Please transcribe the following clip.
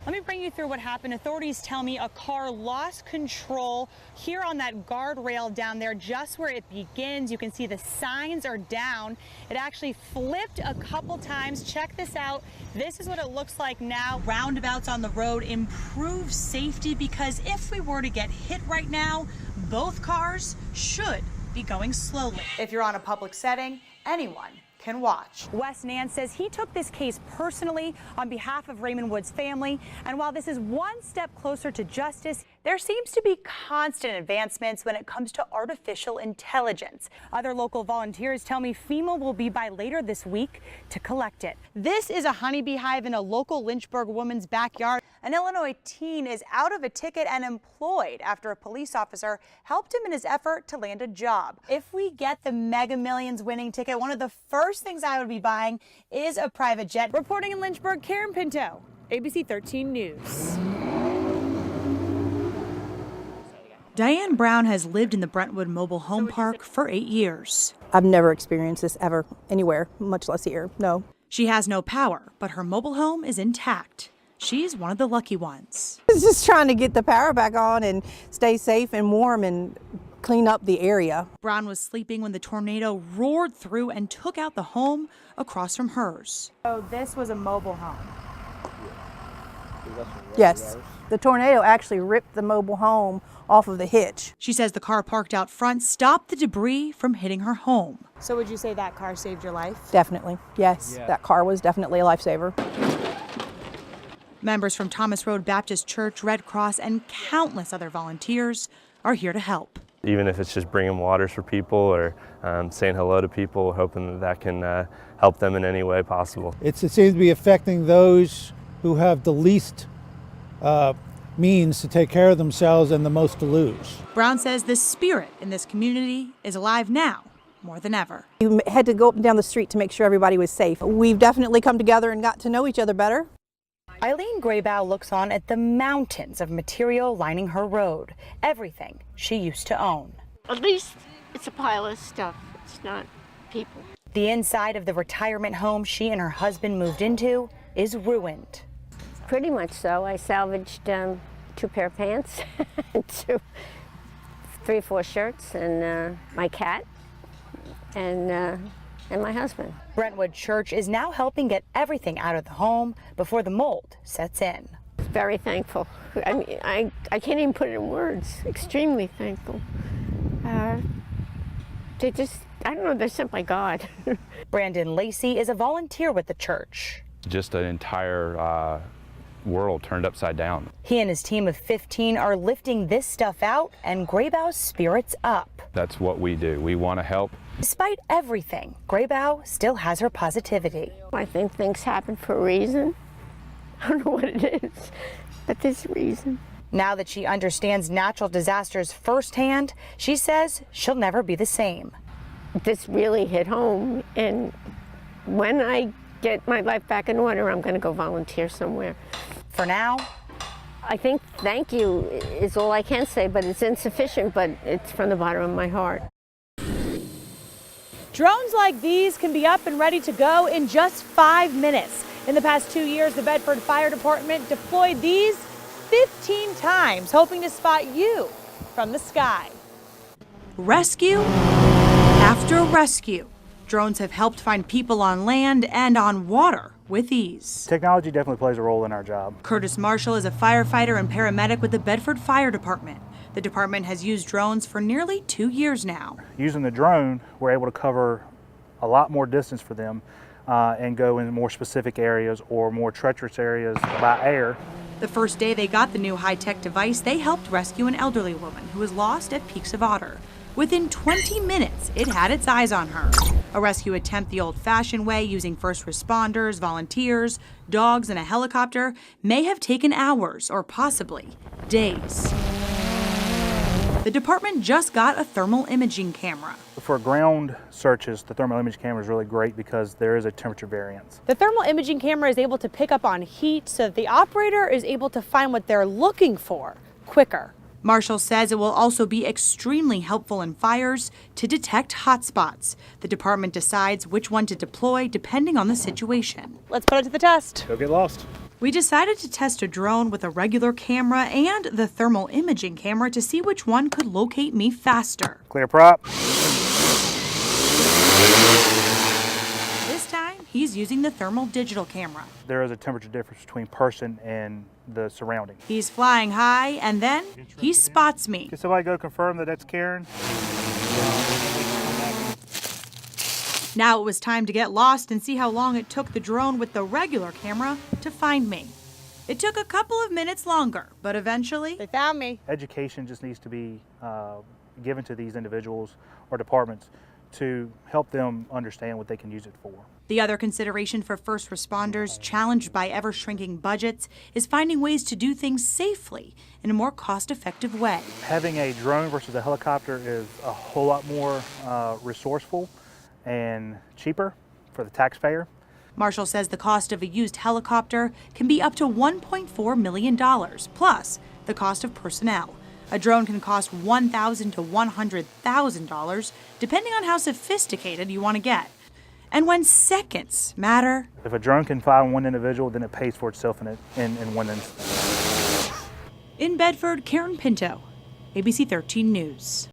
Let me bring you through what happened. Authorities tell me a car lost control here on that guardrail down there, just where it begins. You can see the signs are down. It actually flipped a couple times. Check this out. This is what it looks like now. Roundabouts on the road improve safety because if we were to get hit right now, both cars should be going slowly. If you're on a public setting, anyone can watch. Wes Nance says he took this case personally on behalf of Raymond Wood's family, and while this is one step closer to justice, there seems to be constant advancements when it comes to artificial intelligence. Other local volunteers tell me FEMA will be by later this week to collect it. This is a honeybee hive in a local Lynchburg woman's backyard. An Illinois teen is out of a ticket and employed after a police officer helped him in his effort to land a job. If we get the Mega Millions winning ticket, one of the first things I would be buying is a private jet. Reporting in Lynchburg, Caren Pinto, ABC 13 News. Diane Brown has lived in the Brentwood Mobile Home Park for 8 years. I've never experienced this ever anywhere, much less here, no. She has no power, but her mobile home is intact. She's one of the lucky ones. It's just trying to get the power back on and stay safe and warm and clean up the area. Brown was sleeping when the tornado roared through and took out the home across from hers. So this was a mobile home? Yes. The tornado actually ripped the mobile home off of the hitch. She says the car parked out front stopped the debris from hitting her home. So would you say that car saved your life? Definitely, yes. Yeah. That car was definitely a lifesaver. Members from Thomas Road Baptist Church, Red Cross, and countless other volunteers are here to help. Even if it's just bringing waters for people or saying hello to people, hoping that can help them in any way possible. It seems to be affecting those who have the least means to take care of themselves and the most to lose. Brown says the spirit in this community is alive now more than ever. You had to go up and down the street to make sure everybody was safe. We've definitely come together and got to know each other better. Eileen Graybow looks on at the mountains of material lining her road, everything she used to own. At least it's a pile of stuff. It's not people. The inside of the retirement home she and her husband moved into is ruined. Pretty much so. I salvaged 2 pair of pants, 3 or 4 shirts, and my cat, and my husband. Brentwood Church is now helping get everything out of the home before the mold sets in. Very thankful. I mean, I can't even put it in words. Extremely thankful. They just, I don't know, they're sent by God. Brandon Lacey is a volunteer with the church. Just an entire world turned upside down. He and his team of 15 are lifting this stuff out and Graybow's spirits up. That's what we do. We want to help. Despite everything, Graybow still has her positivity. I think things happen for a reason. I don't know what it is, but there's a reason. Now that she understands natural disasters firsthand, she says she'll never be the same. This really hit home, and when I get my life back in order, I'm going to go volunteer somewhere. For now, I think thank you is all I can say, but it's insufficient, but it's from the bottom of my heart. drones like these can be up and ready to go in just 5 minutes. In the past 2 years, the Bedford Fire Department deployed these 15 times, hoping to spot you from the sky. Rescue after rescue. Drones have helped find people on land and on water with ease. Technology definitely plays a role in our job. Curtis Marshall is a firefighter and paramedic with the Bedford Fire Department. The department has used drones for nearly 2 years now. Using the drone, we're able to cover a lot more distance for them and go in more specific areas or more treacherous areas by air. The first day they got the new high-tech device, they helped rescue an elderly woman who was lost at Peaks of Otter. Within 20 minutes, it had its eyes on her. A rescue attempt the old-fashioned way, using first responders, volunteers, dogs, and a helicopter, may have taken hours or possibly days. The department just got a thermal imaging camera. For ground searches, the thermal imaging camera is really great because there is a temperature variance. The thermal imaging camera is able to pick up on heat so that the operator is able to find what they're looking for quicker. Marshall says it will also be extremely helpful in fires to detect hotspots. The department decides which one to deploy depending on the situation. Let's put it to the test. Go get lost. We decided to test a drone with a regular camera and the thermal imaging camera to see which one could locate me faster. Clear prop. This time, he's using the thermal digital camera. There is a temperature difference between person and the surrounding. He's flying high, and then he spots me. Can somebody go confirm that that's Caren? Now it was time to get lost and see how long it took the drone with the regular camera to find me. It took a couple of minutes longer, but eventually They found me. Education just needs to be given to these individuals or departments to help them understand what they can use it for. The other consideration for first responders challenged by ever-shrinking budgets is finding ways to do things safely in a more cost-effective way. Having a drone versus a helicopter is a whole lot more resourceful and cheaper for the taxpayer. Marshall says the cost of a used helicopter can be up to $1.4 million, plus the cost of personnel. A drone can cost $1,000 to $100,000, depending on how sophisticated you want to get. And when seconds matter. If a drone can find one individual, then it pays for itself in one instance. In Bedford, Caren Pinto, ABC 13 News.